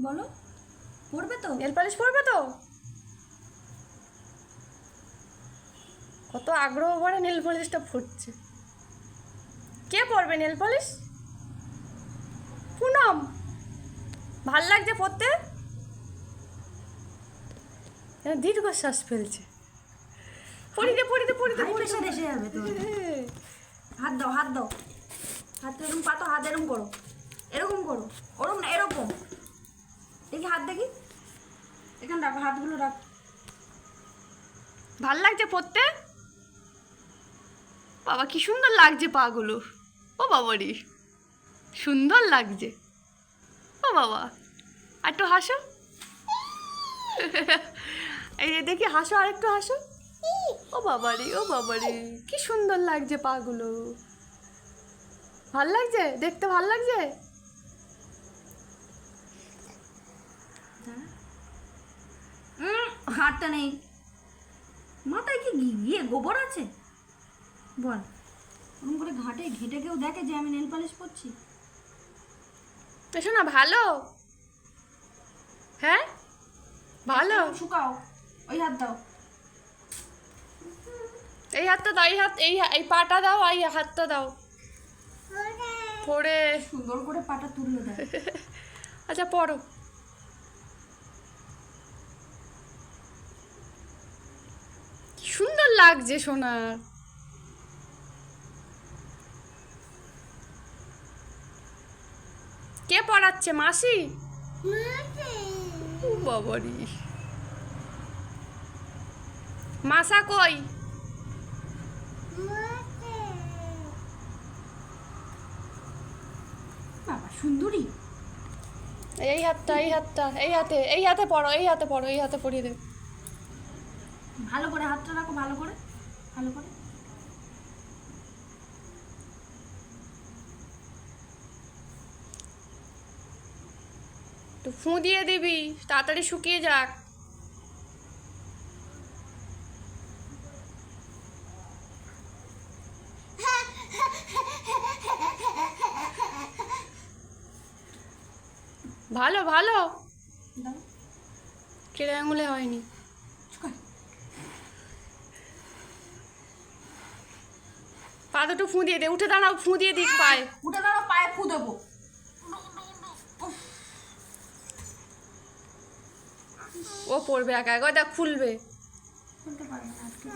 বলো, পড়বে তো? নেল পালিশ পরবে তো? কত আগ্রহ ভরে নেল পালিশটা ফুটছে। কে পরবে নেল পালিশ? পুনম। ভাল লাগছে পরতে? দীর্ঘশ্বাস ফেলছে। পরিতে পরিতে পরিতে হাই প্রেশার এসে যাবে তো। হাত দাও, হাত দাও, হাত এরকম পাতো, হাত এরকম করো, এরকম করো, ওরকম না, এরকম। দেখি হাত, দেখি এখানে রাখো, হাতগুলো রাখ। ভাল লাগছে পরতে? বাবা কি সুন্দর লাগছে পাগুলো। ও বাবারি সুন্দর লাগছে। ও বাবা আর একটু হাসো। এই দেখি হাসো, আর একটু হাসো। ও বাবারি, ও বাবারি কি সুন্দর লাগছে পাগুলো। ভাল লাগছে দেখতে, ভাল লাগছে। হাতটা নেই, মাথায় কি গিয়ে গোবর আছে বল? ওরকম করে ঘাটে ঘেটে কেউ দেখে যে আমি নেল পালিশ করছি? এসো না, ভালো। হ্যাঁ ভালো। শুকাও, ওই হাত দাও। এই হাতটা দাও, এই হাত, এই পাটা দাও, এই হাতটা দাও পরে। সুন্দর করে পাটা তুললে দেয়। আচ্ছা পড়ো। কি সুন্দর লাগছে সোনার। কে পড়াচ্ছে? মাসি? ও বাবারি মাসা কই? বাবা সুন্দরী। এই হাতটা, এই হাতটা, এই হাতে, এই হাতে পড়ো, এই হাতে পড়ো, এই হাতে পড়িয়ে দেবে। ভালো করে হাতটা রাখো, ভালো করে, ভালো করে। একটু ফুঁ দিয়ে দিবি, তাড়াতাড়ি শুকিয়ে যাক। ভালো ভালো, দাও, কেড়ে আঙুলে হয়নি। শুকাই। পা দুটো ফুঁ দিয়ে দে, উঠে দাঁড়াও, ফুঁ দিয়ে দিক পায়ে। উঠে দাঁড়াও, পায়ে ফু দেবো। ও পড়বে একা একা, দেখ ফুলবে। খুলতে পারবে না আজকে।